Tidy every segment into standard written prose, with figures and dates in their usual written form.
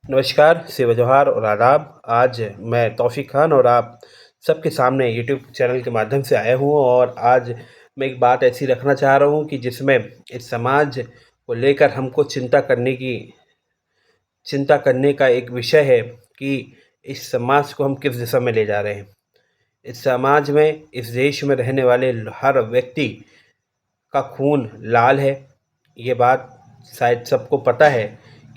नमस्कार, सेवा जोहार और आदाब। आज मैं तौफ़ीक खान और आप सबके सामने यूट्यूब चैनल के माध्यम से आया हूँ और आज मैं एक बात ऐसी रखना चाह रहा हूँ कि जिसमें इस समाज को लेकर हमको चिंता करने का एक विषय है कि इस समाज को हम किस दिशा में ले जा रहे हैं। इस समाज में, इस देश में रहने वाले हर व्यक्ति का खून लाल है। ये बात शायद सबको पता है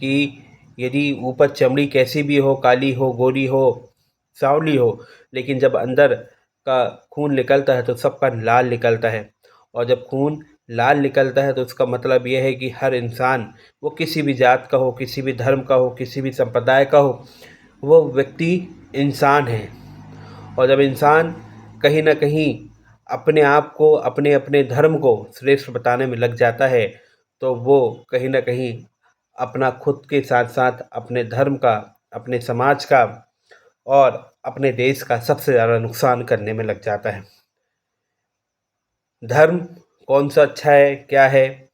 कि यदि ऊपर चमड़ी कैसी भी हो, काली हो, गोरी हो, सांवली हो, लेकिन जब अंदर का खून निकलता है तो सबका लाल निकलता है। और जब खून लाल निकलता है तो उसका मतलब ये है कि हर इंसान, वो किसी भी जात का हो, किसी भी धर्म का हो, किसी भी संप्रदाय का हो, वो व्यक्ति इंसान है। और जब इंसान कहीं न कहीं अपने आप को, अपने अपने धर्म को श्रेष्ठ बताने में लग जाता है, तो वो कहीं न कहीं अपना खुद के साथ-साथ अपने धर्म का, अपने समाज का और अपने देश का सबसे ज़्यादा नुकसान करने में लग जाता है। धर्म कौन-सा अच्छा है, क्या है,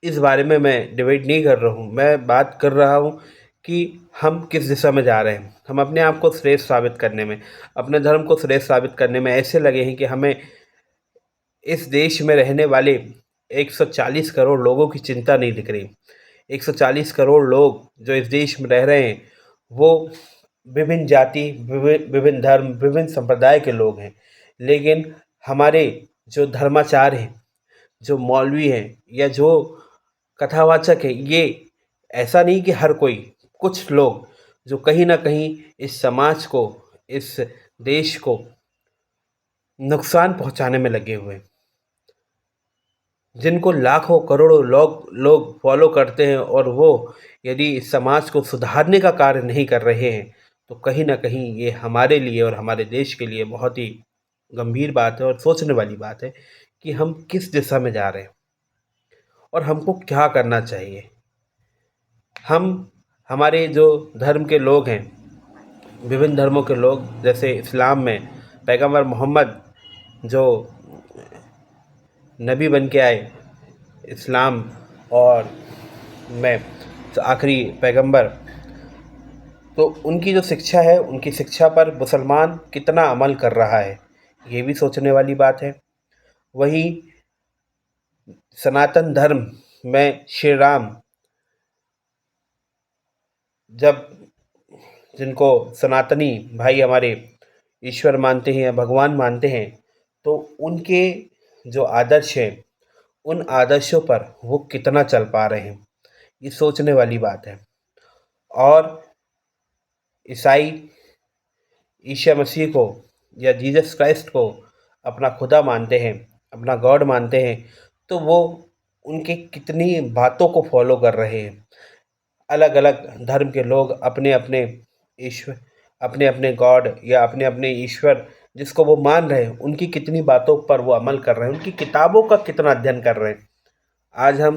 इस बारे में मैं डिबेट नहीं कर रहा हूँ। मैं बात कर रहा हूँ कि हम किस दिशा में जा रहे हैं। हम अपने आप को श्रेष्ठ साबित करने में, अपने धर्म को श्रेष्ठ साबित करने में ऐसे लगे हैं कि हमें इस देश में रहने वाले 140 करोड़ लोगों की चिंता नहीं दिख रही। 140 करोड़ लोग जो इस देश में रह रहे हैं, वो विभिन्न जाति, विभिन्न धर्म, विभिन्न संप्रदाय के लोग हैं। लेकिन हमारे जो धर्माचार्य हैं, जो मौलवी हैं या जो कथावाचक हैं, ये ऐसा नहीं कि हर कोई, कुछ लोग जो कहीं न कहीं इस समाज को, इस देश को नुकसान पहुँचाने में लगे हुए हैं। जिनको लाखों करोड़ों लोग लोग फॉलो करते हैं और वो यदि इस समाज को सुधारने का कार्य नहीं कर रहे हैं, तो कहीं न कहीं ये हमारे लिए और हमारे देश के लिए बहुत ही गंभीर बात है और सोचने वाली बात है कि हम किस दिशा में जा रहे हैं और हमको क्या करना चाहिए। हम हमारे जो धर्म के लोग हैं, विभिन्न धर्मों के लोग, जैसे इस्लाम में पैगंबर मोहम्मद जो नबी बन के आए इस्लाम और में आखिरी पैगंबर, तो उनकी जो शिक्षा है, उनकी शिक्षा पर मुसलमान कितना अमल कर रहा है, ये भी सोचने वाली बात है। वहीं सनातन धर्म में श्री राम, जब जिनको सनातनी भाई हमारे ईश्वर मानते हैं या भगवान मानते हैं, तो उनके जो आदर्श हैं, उन आदर्शों पर वो कितना चल पा रहे हैं, ये सोचने वाली बात है। और ईसाई ईसा मसीह को या जीसस क्राइस्ट को अपना खुदा मानते हैं, अपना गॉड मानते हैं, तो वो उनकी कितनी बातों को फॉलो कर रहे हैं। अलग अलग धर्म के लोग अपने अपने ईश्वर, अपने अपने गॉड या अपने अपने ईश्वर जिसको वो मान रहे हैं, उनकी कितनी बातों पर वो अमल कर रहे हैं, उनकी किताबों का कितना अध्ययन कर रहे हैं। आज हम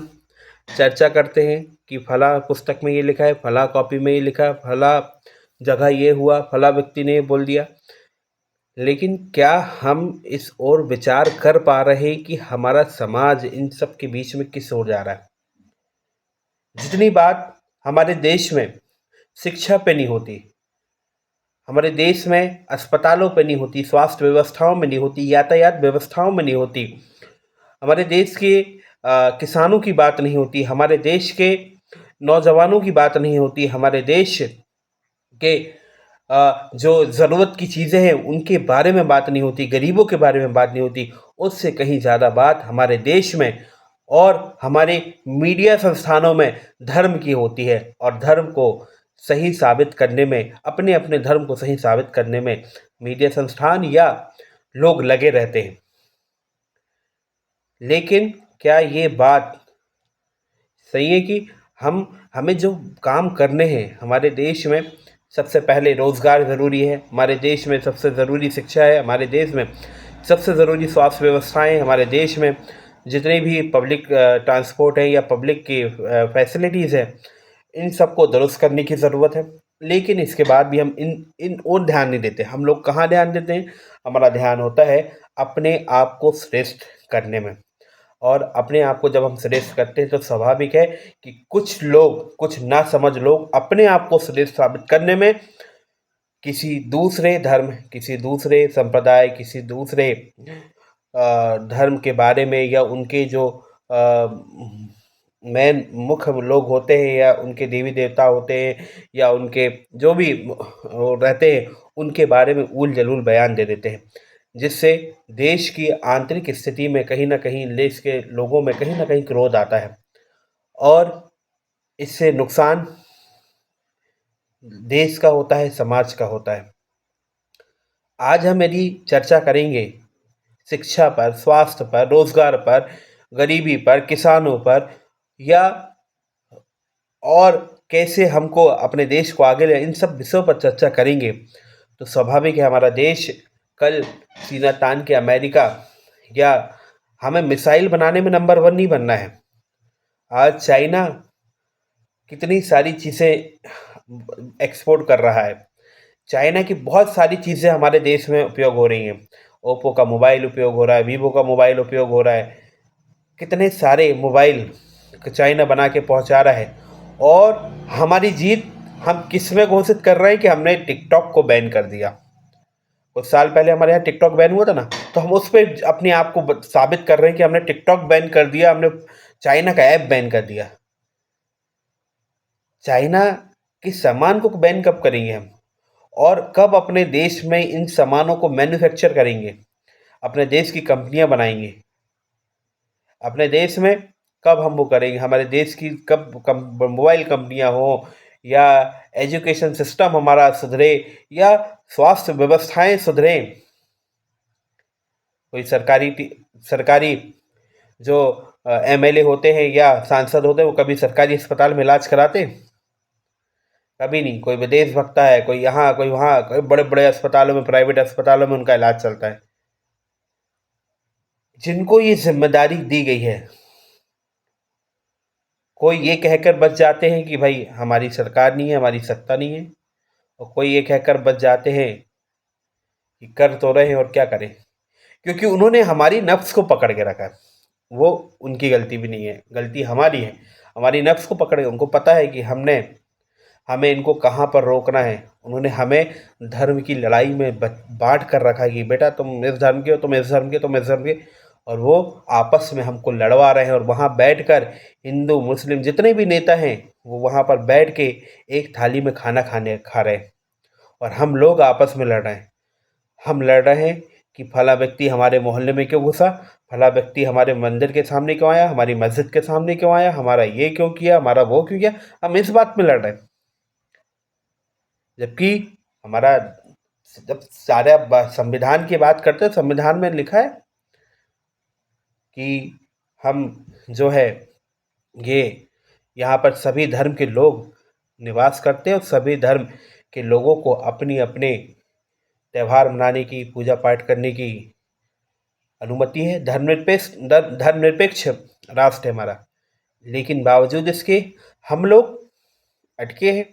चर्चा करते हैं कि फला पुस्तक में ये लिखा है, फला कॉपी में ये लिखा है, फला जगह ये हुआ, फला व्यक्ति ने ये बोल दिया। लेकिन क्या हम इस ओर विचार कर पा रहे हैं कि हमारा समाज इन सब के बीच में किस ओर जा रहा है? जितनी बात हमारे देश में शिक्षा पे नहीं होती, हमारे देश में अस्पतालों पे नहीं होती, स्वास्थ्य व्यवस्थाओं में नहीं होती, यातायात व्यवस्थाओं में नहीं होती, हमारे देश के किसानों की बात नहीं होती, हमारे देश के नौजवानों की बात नहीं होती, हमारे देश के जो ज़रूरत की चीज़ें हैं उनके बारे में बात नहीं होती, गरीबों के बारे में बात नहीं होती। उससे कहीं ज़्यादा बात हमारे देश में और हमारे मीडिया संस्थानों में धर्म की होती है और धर्म को सही साबित करने में, अपने अपने धर्म को सही साबित करने में मीडिया संस्थान या लोग लगे रहते हैं। लेकिन क्या ये बात सही है कि हमें जो काम करने हैं हमारे देश में, सबसे पहले रोज़गार ज़रूरी है, हमारे देश में सबसे ज़रूरी शिक्षा है, हमारे देश में सबसे ज़रूरी स्वास्थ्य व्यवस्थाएं, हमारे देश में जितने भी पब्लिक ट्रांसपोर्ट है या पब्लिक की फैसिलिटीज़ है, इन सबको दुरुस्त करने की ज़रूरत है। लेकिन इसके बाद भी हम इन इन और ध्यान नहीं देते। हम लोग कहाँ ध्यान देते हैं? हमारा ध्यान होता है अपने आप को श्रेष्ठ करने में, और अपने आप को जब हम श्रेष्ठ करते हैं तो स्वाभाविक है कि कुछ लोग, कुछ नासमझ लोग अपने आप को श्रेष्ठ साबित करने में किसी दूसरे धर्म, किसी दूसरे संप्रदाय, किसी दूसरे धर्म के बारे में या उनके जो मेन मुख्य लोग होते हैं या उनके देवी देवता होते हैं या उनके जो भी वो रहते हैं उनके बारे में ऊल जलूल बयान दे देते हैं, जिससे देश की आंतरिक स्थिति में कहीं न कहीं देश के लोगों में कहीं न कहीं क्रोध आता है और इससे नुकसान देश का होता है, समाज का होता है। आज हम यदि चर्चा करेंगे शिक्षा पर, स्वास्थ्य पर, रोजगार पर, गरीबी पर, किसानों पर या और कैसे हमको अपने देश को आगे ले, इन सब विषयों पर चर्चा करेंगे तो स्वाभाविक है हमारा देश कल सीना तान के अमेरिका या हमें मिसाइल बनाने में नंबर 1 नहीं बनना है। आज चाइना कितनी सारी चीज़ें एक्सपोर्ट कर रहा है। चाइना की बहुत सारी चीज़ें हमारे देश में उपयोग हो रही हैं। ओप्पो का मोबाइल उपयोग हो रहा है, वीवो का मोबाइल उपयोग हो रहा है। कितने सारे मोबाइल चाइना बना के पहुंचा रहा है और हमारी जीत हम किस में घोषित कर रहे हैं कि हमने टिकटॉक को बैन कर दिया। कुछ साल पहले हमारे यहाँ टिकटॉक बैन हुआ था ना, तो हम उस पर अपने आप को साबित कर रहे हैं कि हमने टिकटॉक बैन कर दिया, हमने चाइना का ऐप बैन कर दिया। चाइना के सामान को बैन कब करेंगे हम और कब अपने देश में इन सामानों को मैन्युफैक्चर करेंगे, अपने देश की कंपनियां बनाएंगे, अपने देश में कब हम वो करेंगे, हमारे देश की कब मोबाइल कंपनियां हो या एजुकेशन सिस्टम हमारा सुधरे या स्वास्थ्य व्यवस्थाएं सुधरें। कोई सरकारी जो एमएलए होते हैं या सांसद होते हैं वो कभी सरकारी अस्पताल में इलाज कराते हैं? कभी नहीं। कोई विदेश भगता है, कोई यहाँ कोई वहाँ, कोई बड़े बड़े अस्पतालों में, प्राइवेट अस्पतालों में उनका इलाज चलता है। जिनको ये जिम्मेदारी दी गई है कोई ये कहकर बच जाते हैं कि भाई हमारी सरकार नहीं है, हमारी सत्ता नहीं है, और कोई ये कहकर बच जाते हैं कि कर तो रहे हैं और क्या करें, क्योंकि उन्होंने हमारी नफ्स को पकड़ के रखा है। वो उनकी गलती भी नहीं है, गलती हमारी है। हमारी नफ्स को पकड़े, उनको पता है कि हमें इनको कहाँ पर रोकना है। उन्होंने हमें धर्म की लड़ाई में बांट कर रखा है कि बेटा तुम इस धर्म के हो, तुम इस धर्म के, तुम इस धर्म के, और वो आपस में हमको लड़वा रहे हैं। और वहाँ बैठकर हिंदू मुस्लिम जितने भी नेता हैं वो वहाँ पर बैठ के एक थाली में खाना खा रहे हैं और हम लोग आपस में लड़ रहे हैं। हम लड़ रहे हैं कि फला व्यक्ति हमारे मोहल्ले में क्यों घुसा, फला व्यक्ति हमारे मंदिर के सामने क्यों आया, हमारी मस्जिद के सामने क्यों आया, हमारा ये क्यों किया, हमारा वो क्यों किया। हम इस बात में लड़ रहे हैं, जबकि हमारा जब सारे संविधान की बात करते हैं, संविधान में लिखा है कि हम जो है ये यहाँ पर सभी धर्म के लोग निवास करते हैं और सभी धर्म के लोगों को अपनी अपने त्यौहार मनाने की, पूजा पाठ करने की अनुमति है। धर्मनिरपेक्ष राष्ट्र है हमारा, लेकिन बावजूद इसके हम लोग अटके हैं।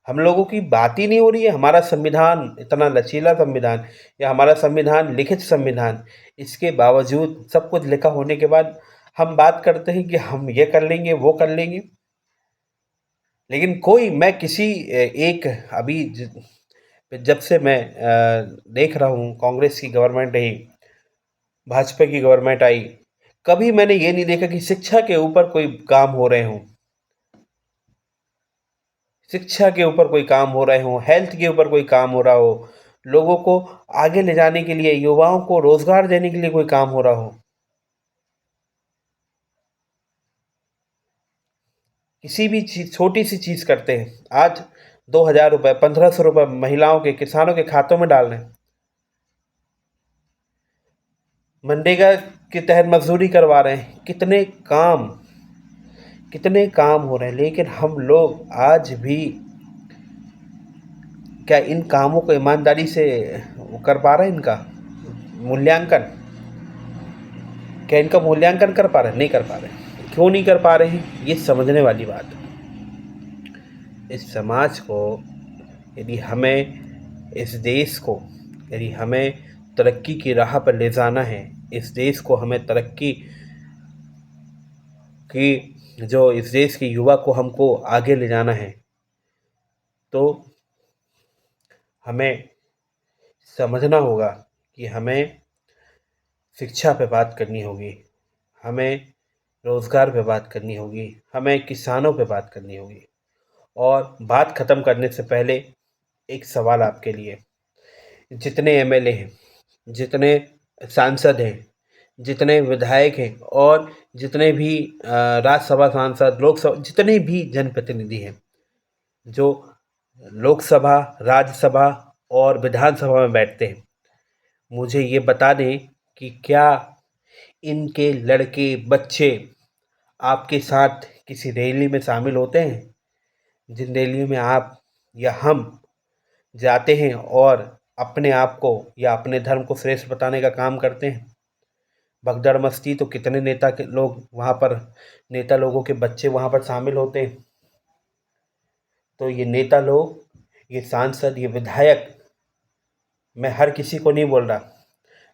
हम लोगों की बात ही नहीं हो रही है। हमारा संविधान इतना लचीला संविधान या हमारा संविधान लिखित संविधान, इसके बावजूद सब कुछ लिखा होने के बाद हम बात करते हैं कि हम ये कर लेंगे, वो कर लेंगे। लेकिन मैं किसी एक अभी जब से मैं देख रहा हूँ कांग्रेस की गवर्नमेंट रही, भाजपा की गवर्नमेंट आई, कभी मैंने ये नहीं देखा कि शिक्षा के ऊपर कोई काम हो रहे हों, शिक्षा के ऊपर कोई काम हो रहे हों, हेल्थ के ऊपर कोई काम हो रहा हो, लोगों को आगे ले जाने के लिए, युवाओं को रोजगार देने के लिए कोई काम हो रहा हो। किसी भी चीज, छोटी सी चीज करते हैं, आज 2,000 रुपये, 1,500 रुपये महिलाओं के, किसानों के खातों में डाल रहे हैं। मनरेगा के तहत मजदूरी करवा रहे हैं। कितने काम हो रहे हैं, लेकिन हम लोग आज भी क्या इन कामों को ईमानदारी से कर पा रहे हैं? इनका मूल्यांकन, क्या इनका मूल्यांकन कर पा रहे हैं? नहीं कर पा रहे। क्यों नहीं कर पा रहे हैं? ये समझने वाली बात है। इस समाज को यदि हमें, इस देश को यदि हमें तरक्की की राह पर ले जाना है, इस देश को हमें तरक्की कि जो इस देश के युवा को हमको आगे ले जाना है, तो हमें समझना होगा कि हमें शिक्षा पे बात करनी होगी, हमें रोज़गार पे बात करनी होगी, हमें किसानों पे बात करनी होगी। और बात ख़त्म करने से पहले एक सवाल आपके लिए, जितने एमएलए हैं, जितने सांसद हैं, जितने विधायक हैं और जितने भी राज्यसभा सांसद, लोकसभा, जितने भी जनप्रतिनिधि हैं, जो लोकसभा, राज्यसभा और विधानसभा में बैठते हैं, मुझे ये बता दें कि क्या इनके लड़के, बच्चे आपके साथ किसी रैली में शामिल होते हैं? जिन रैलियों में आप या हम जाते हैं और अपने आप को या अपने धर्म को श्रेष्ठ बताने का काम करते हैं। भगदड़ मस्ती तो कितने नेता के लोग वहाँ पर, नेता लोगों के बच्चे वहाँ पर शामिल होते हैं। तो ये नेता लोग, ये सांसद, ये विधायक, मैं हर किसी को नहीं बोल रहा,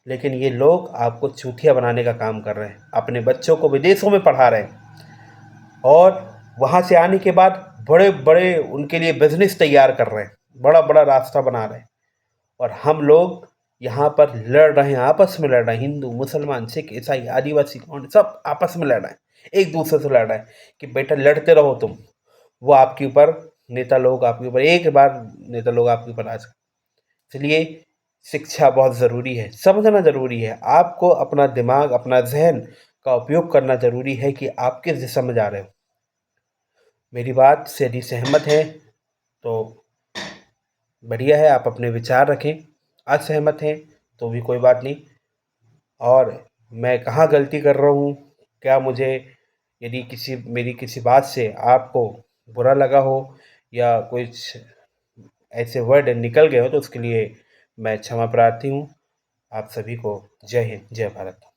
लेकिन ये लोग आपको चूतिया बनाने का काम कर रहे हैं। अपने बच्चों को विदेशों में पढ़ा रहे हैं और वहाँ से आने के बाद बड़े बड़े उनके लिए बिजनेस तैयार कर रहे हैं, बड़ा बड़ा रास्ता बना रहे हैं। और हम लोग यहाँ पर लड़ रहे हैं, आपस में लड़ रहे हैं, हिंदू, मुसलमान, सिख, ईसाई, आदिवासी, कौन, सब आपस में लड़ रहे हैं, एक दूसरे से लड़ रहे हैं कि बेटा लड़ते रहो तुम। वो आपके ऊपर, नेता लोग आपके ऊपर, एक बार नेता लोग आपके ऊपर आ सकते। इसलिए शिक्षा बहुत ज़रूरी है, समझना ज़रूरी है। आपको अपना दिमाग, अपना जहन का उपयोग करना ज़रूरी है कि आप किस दिशा में जा रहे हो। मेरी बात से यदि सहमत है तो बढ़िया है, आप अपने विचार रखें। असहमत हैं तो भी कोई बात नहीं। और मैं कहाँ गलती कर रहा हूँ, क्या मुझे, यदि मेरी किसी बात से आपको बुरा लगा हो या कुछ ऐसे वर्ड निकल गए हो, तो उसके लिए मैं क्षमा प्रार्थी हूँ। आप सभी को जय हिंद, जय भारत।